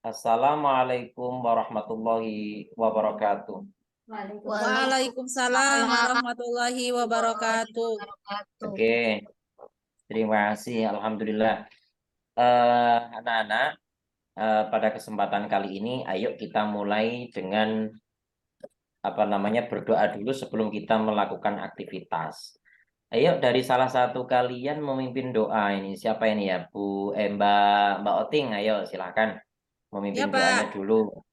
Assalamualaikum warahmatullahi wabarakatuh. Waalaikumsalam warahmatullahi wabarakatuh. Oke, terima kasih. Alhamdulillah. Anak-anak, pada kesempatan kali ini, ayo kita mulai dengan berdoa dulu sebelum kita melakukan aktivitas. Ayo dari salah satu kalian memimpin doa ini. Siapa ini ya, Mbak Oting? Ayo silakan Ya, memimpin doanya Pak. dulu.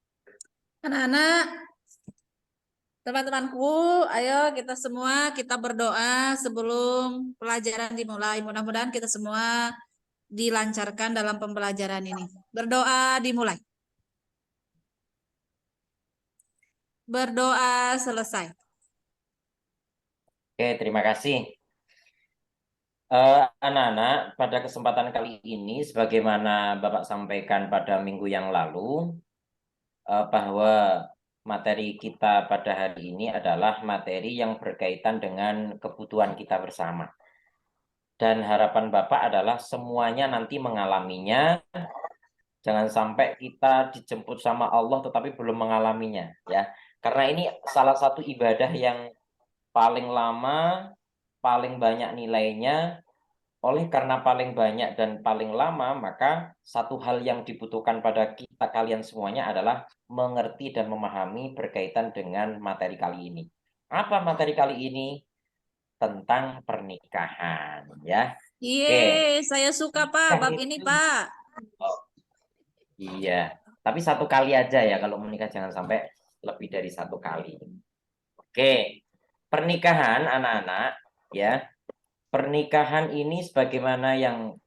Anak-anak, teman-temanku, ayo kita semua kita berdoa sebelum pelajaran dimulai. Mudah-mudahan kita semua dilancarkan dalam pembelajaran ini. Berdoa dimulai. Berdoa selesai. Oke, terima kasih. Anak-anak, pada kesempatan kali ini, sebagaimana Bapak sampaikan pada minggu yang lalu, bahwa materi kita pada hari ini adalah materi yang berkaitan dengan kebutuhan kita bersama. Dan harapan Bapak adalah semuanya nanti mengalaminya, jangan sampai kita dijemput sama Allah tetapi belum mengalaminya, ya. Karena ini salah satu ibadah yang paling lama, paling banyak nilainya. Oleh karena paling banyak dan paling lama, maka satu hal yang dibutuhkan pada kita kalian semuanya adalah mengerti dan memahami berkaitan dengan materi kali ini. Apa materi kali ini? Tentang pernikahan, ya. Oke. Saya suka, Pak, Nah, bab ini, itu. Pak. Oh, iya. Tapi satu kali aja ya, kalau menikah jangan sampai lebih dari satu kali. Oke. Pernikahan anak-anak, ya. Pernikahan ini sebagaimana yang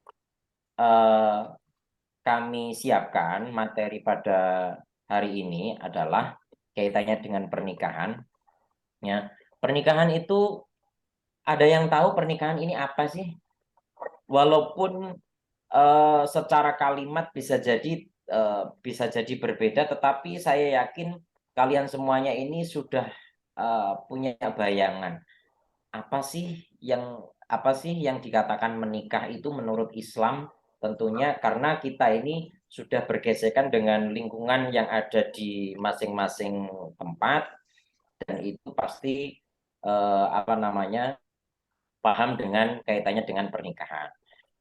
eh, kami siapkan materi pada hari ini adalah kaitannya dengan pernikahan, ya. Pernikahan itu ada yang tahu pernikahan ini apa sih? Walaupun secara kalimat bisa jadi berbeda, tetapi saya yakin kalian semuanya ini sudah punya bayangan apa sih yang dikatakan menikah itu menurut Islam. Tentunya karena kita ini sudah bergesekan dengan lingkungan yang ada di masing-masing tempat, dan itu pasti paham dengan kaitannya dengan pernikahan.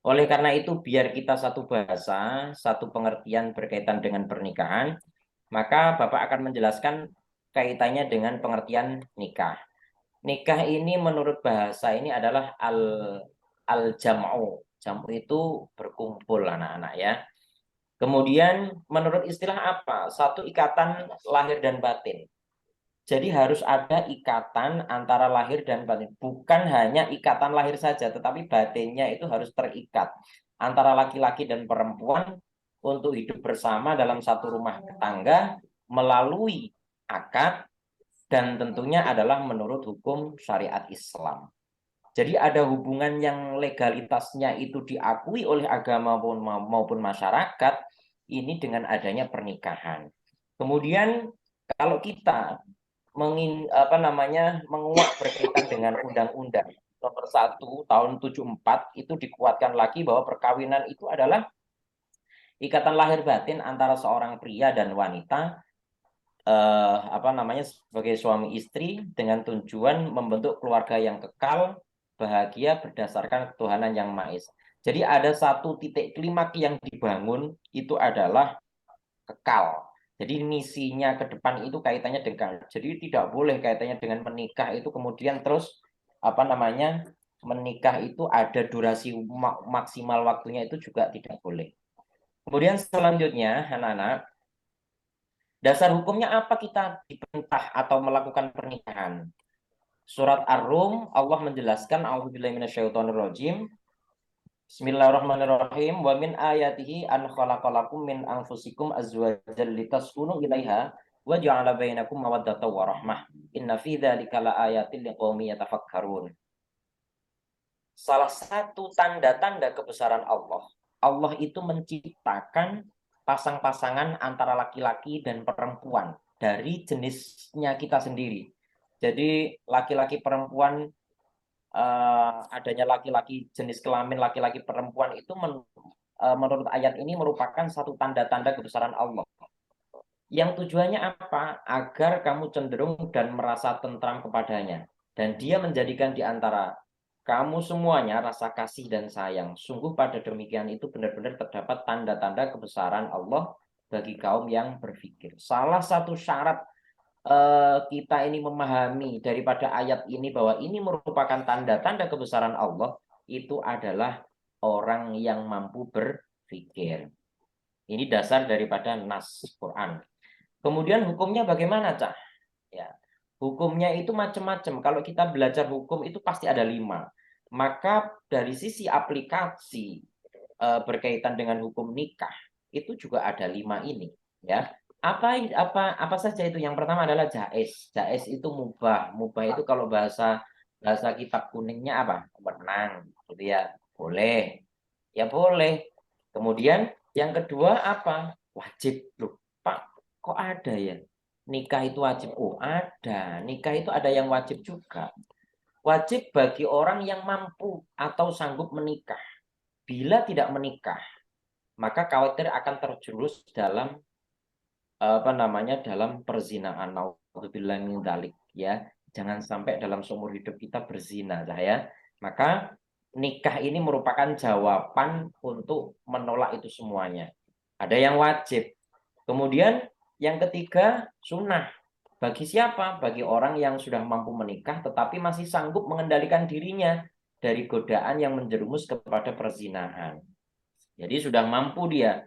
Oleh karena itu, biar kita satu bahasa, satu pengertian berkaitan dengan pernikahan, maka Bapak akan menjelaskan kaitannya dengan pengertian nikah. Nikah ini menurut bahasa ini adalah al-jam'u. Jam'u itu berkumpul anak-anak, ya. Kemudian menurut istilah apa? Satu ikatan lahir dan batin. Jadi harus ada ikatan antara lahir dan batin. Bukan hanya ikatan lahir saja, tetapi batinnya itu harus terikat antara laki-laki dan perempuan untuk hidup bersama dalam satu rumah tangga melalui akad, dan tentunya adalah menurut hukum syariat Islam. Jadi ada hubungan yang legalitasnya itu diakui oleh agama maupun masyarakat ini dengan adanya pernikahan. Kemudian kalau kita menguak berkaitan dengan Undang-Undang Nomor 1 Tahun 74 itu dikuatkan lagi bahwa perkawinan itu adalah ikatan lahir batin antara seorang pria dan wanita, sebagai suami istri dengan tujuan membentuk keluarga yang kekal, bahagia berdasarkan ketuhanan yang Maha Esa. Jadi ada satu titik klimaks yang dibangun itu adalah kekal. Jadi misinya ke depan itu kaitannya dengan, jadi tidak boleh kaitannya dengan menikah itu kemudian terus menikah itu ada durasi maksimal waktunya, itu juga tidak boleh. Kemudian selanjutnya anak-anak, dasar hukumnya apa kita diperintah atau melakukan pernikahan? Surat Ar-Rum Allah menjelaskan, a'udzubillahi minasyaitonirrajim. Bismillahirrahmanirrahim. Wa min ayatihi an khalaqalakum min anfusikum azwajan litaskunu ilaiha wa ja'ala bainakum mawaddatan wa rahmah. Inna fi dzalika laayatin liqaumin yatafakkarun. Salah satu tanda-tanda kebesaran Allah, Allah itu menciptakan pasang-pasangan antara laki-laki dan perempuan dari jenisnya kita sendiri. Jadi laki-laki perempuan, adanya laki-laki jenis kelamin laki-laki perempuan itu menurut ayat ini merupakan satu tanda-tanda kebesaran Allah. Yang tujuannya apa? Agar kamu cenderung dan merasa tentram kepadanya. Dan dia menjadikan di antara kamu semuanya rasa kasih dan sayang. Sungguh pada demikian itu benar-benar terdapat tanda-tanda kebesaran Allah bagi kaum yang berpikir. Salah satu syarat kita ini memahami daripada ayat ini bahwa ini merupakan tanda-tanda kebesaran Allah, itu adalah orang yang mampu berpikir. Ini dasar daripada nas Quran. Kemudian hukumnya bagaimana, Cah? Ya, hukumnya itu macam-macam. Kalau kita belajar hukum itu pasti ada 5. Maka dari sisi aplikasi berkaitan dengan hukum nikah itu juga ada 5 ini. Ya, apa saja itu? Yang pertama adalah jaiz. Jaiz itu mubah. Mubah itu kalau bahasa bahasa kitab kuningnya apa? Menang, gitu ya. Boleh. Ya boleh. Kemudian yang kedua apa? Wajib. Loh, Pak, kok ada ya? Nikah itu wajib. Oh, ada. Nikah itu ada yang wajib juga. Wajib bagi orang yang mampu atau sanggup menikah. Bila tidak menikah, maka khawatir akan terjerumus dalam dalam perzinahan. Nauzubillah min dzalik, ya. Jangan sampai dalam seumur hidup kita berzina, saya. Maka nikah ini merupakan jawaban untuk menolak itu semuanya. Ada yang wajib. Kemudian yang ketiga, sunnah. Bagi siapa? Bagi orang yang sudah mampu menikah tetapi masih sanggup mengendalikan dirinya dari godaan yang menjerumus kepada perzinahan. Jadi sudah mampu dia,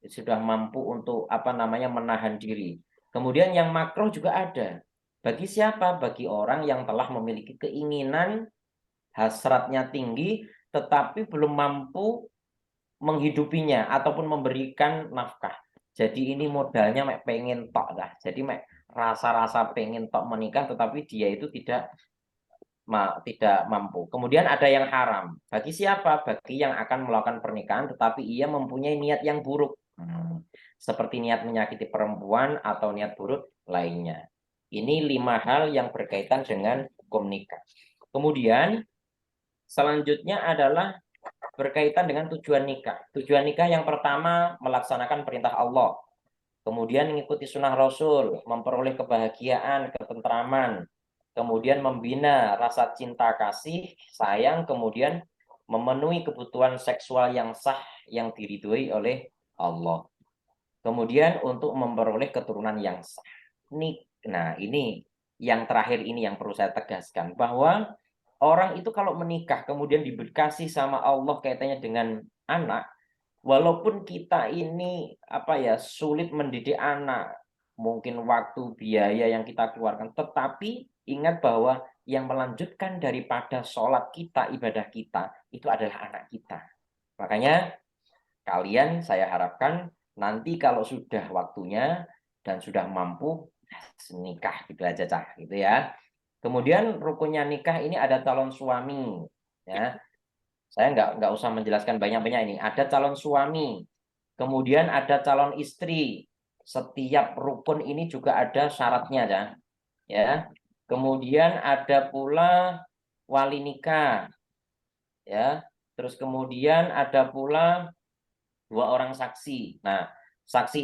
sudah mampu untuk menahan diri. Kemudian yang makruh juga ada. Bagi siapa? Bagi orang yang telah memiliki keinginan, hasratnya tinggi tetapi belum mampu menghidupinya ataupun memberikan nafkah. Jadi ini modalnya pengen tok lah. Jadi rasa-rasa pengen tok menikah tetapi dia itu tidak mampu. Kemudian ada yang haram. Bagi siapa? Bagi yang akan melakukan pernikahan tetapi ia mempunyai niat yang buruk. Seperti niat menyakiti perempuan atau niat buruk lainnya. Ini 5 hal yang berkaitan dengan hukum nikah. Kemudian selanjutnya adalah berkaitan dengan tujuan nikah. Tujuan nikah yang pertama melaksanakan perintah Allah. Kemudian mengikuti sunnah Rasul, memperoleh kebahagiaan, ketentraman, kemudian membina rasa cinta kasih, sayang, kemudian memenuhi kebutuhan seksual yang sah yang diridhoi oleh Allah. Kemudian untuk memperoleh keturunan yang sah. Nah, ini yang terakhir ini yang perlu saya tegaskan bahwa orang itu kalau menikah kemudian dikasih sama Allah kaitannya dengan anak, walaupun kita ini sulit mendidik anak, mungkin waktu, biaya yang kita keluarkan, tetapi ingat bahwa yang melanjutkan daripada sholat kita, ibadah kita, itu adalah anak kita. Makanya kalian saya harapkan nanti kalau sudah waktunya dan sudah mampu nikah gitu aja, Cah, gitu ya. Kemudian rukunnya nikah ini ada calon suami, ya. Saya nggak usah menjelaskan banyak-banyak ini. Ada calon suami, kemudian ada calon istri. Setiap rukun ini juga ada syaratnya, ya. Kemudian ada pula wali nikah, ya. Terus kemudian ada pula 2 orang saksi. Nah, saksi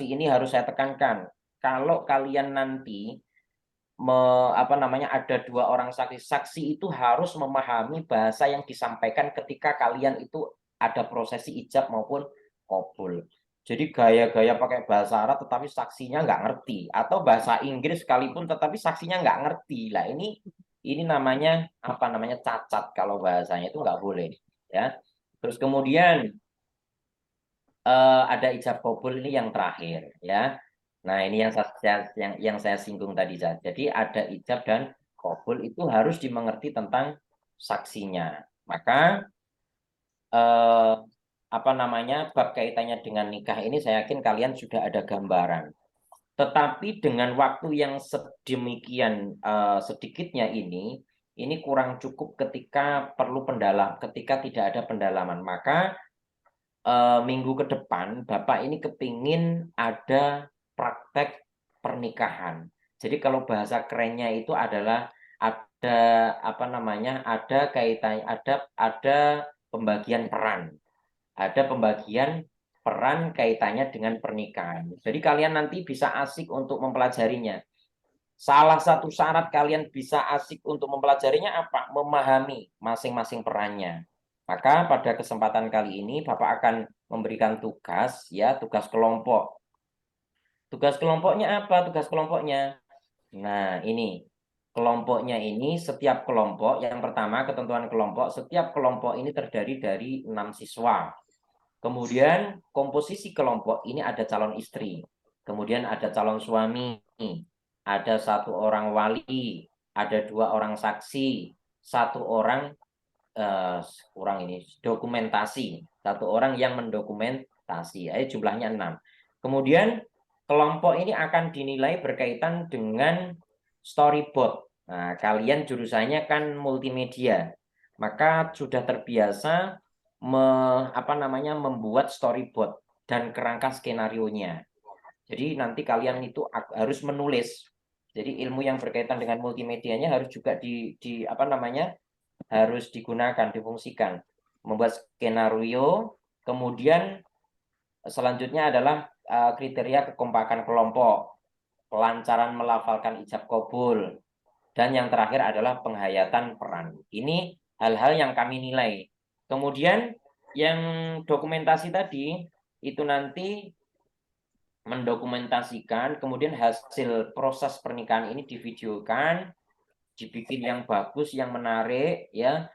ini harus saya tekankan. Kalau kalian nanti ada 2 orang saksi. Saksi itu harus memahami bahasa yang disampaikan ketika kalian itu ada prosesi ijab maupun qabul. Jadi gaya-gaya pakai bahasa Arab tetapi saksinya nggak ngerti, atau bahasa Inggris sekalipun tetapi saksinya nggak ngerti. Lah ini namanya cacat, kalau bahasanya itu nggak boleh, ya. Terus kemudian ada ijab qabul ini yang terakhir, ya. Nah, ini yang saya singgung tadi. Jadi ada ijab dan qabul itu harus dimengerti tentang saksinya. Maka bab kaitannya dengan nikah ini saya yakin kalian sudah ada gambaran. Tetapi dengan waktu yang sedemikian sedikitnya ini kurang cukup ketika ketika tidak ada pendalaman. Maka minggu ke depan Bapak ini kepingin ada praktek pernikahan. Jadi kalau bahasa kerennya itu adalah ada ada pembagian peran, ada pembagian peran kaitannya dengan pernikahan. Jadi kalian nanti bisa asik untuk mempelajarinya. Salah satu syarat kalian bisa asik untuk mempelajarinya apa? Memahami masing-masing perannya. Maka pada kesempatan kali ini Bapak akan memberikan tugas, ya, tugas kelompok. Tugas kelompoknya apa? Tugas kelompoknya. Nah, ini. Kelompoknya ini, setiap kelompok, yang pertama ketentuan kelompok, setiap kelompok ini terdiri dari 6 siswa. Kemudian komposisi kelompok ini ada calon istri, kemudian ada calon suami, ada 1 orang wali, ada 2 orang saksi, 1 orang ini dokumentasi, 1 orang yang mendokumentasi. Jumlahnya 6. Kemudian kelompok ini akan dinilai berkaitan dengan storyboard. Nah, kalian jurusannya kan multimedia, maka sudah terbiasa membuat storyboard dan kerangka skenario-nya. Jadi nanti kalian itu harus menulis. Jadi ilmu yang berkaitan dengan multimedianya harus juga harus digunakan, difungsikan. Membuat skenario, kemudian selanjutnya adalah kriteria kekompakan kelompok, kelancaran melafalkan ijab kabul, dan yang terakhir adalah penghayatan peran. Ini hal-hal yang kami nilai. Kemudian yang dokumentasi tadi itu nanti mendokumentasikan, kemudian hasil proses pernikahan ini divideokan, dibikin yang bagus, yang menarik, ya.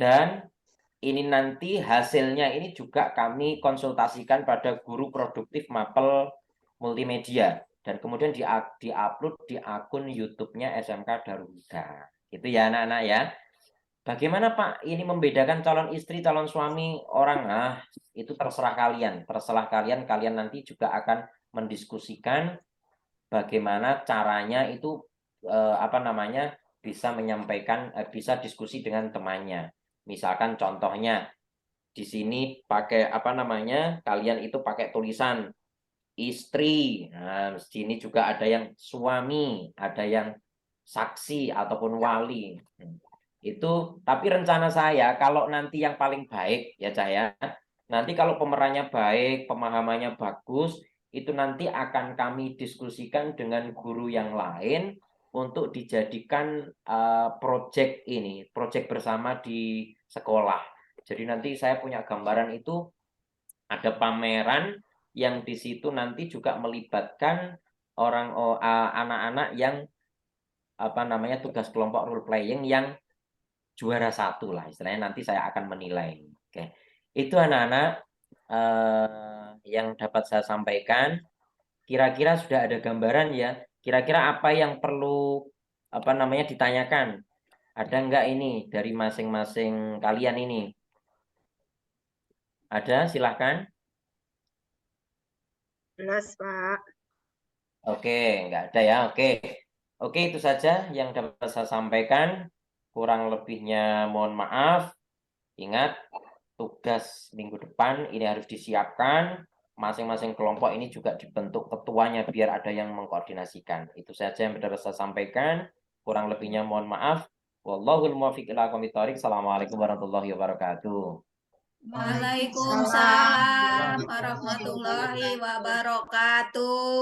Dan ini nanti hasilnya ini juga kami konsultasikan pada guru produktif Mapel Multimedia. Dan kemudian di-upload di akun YouTube-nya SMK Darul Huda. Gitu ya anak-anak ya. Bagaimana Pak ini membedakan calon istri, calon suami orang? Nah, itu terserah kalian. Terserah kalian, kalian nanti juga akan mendiskusikan bagaimana caranya itu bisa menyampaikan, bisa diskusi dengan temannya. Misalkan contohnya di sini pakai kalian itu pakai tulisan istri. Nah, di sini juga ada yang suami, ada yang saksi ataupun wali. Itu tapi rencana saya kalau nanti yang paling baik ya Cahaya, nanti kalau pemerannya baik, pemahamannya bagus, itu nanti akan kami diskusikan dengan guru yang lain untuk dijadikan proyek bersama di sekolah. Jadi nanti saya punya gambaran itu ada pameran yang di situ nanti juga melibatkan anak-anak yang tugas kelompok role playing yang juara 1 lah istilahnya, nanti saya akan menilai. Oke, itu anak-anak yang dapat saya sampaikan. Kira-kira sudah ada gambaran ya, kira-kira apa yang perlu ditanyakan, ada enggak ini dari masing-masing kalian ini? Ada, silahkan. Jelas, Pak. Oke, enggak ada ya. Oke, itu saja yang dapat saya sampaikan. Kurang lebihnya mohon maaf. Ingat, tugas minggu depan ini harus disiapkan. Masing-masing kelompok ini juga dibentuk ketuanya biar ada yang mengkoordinasikan. Itu saja yang dapat saya sampaikan. Kurang lebihnya mohon maaf. Wallahul muwaffiq ila aqwamit thoriq. Assalamualaikum warahmatullahi wabarakatuh. Waalaikumsalam warahmatullahi wabarakatuh.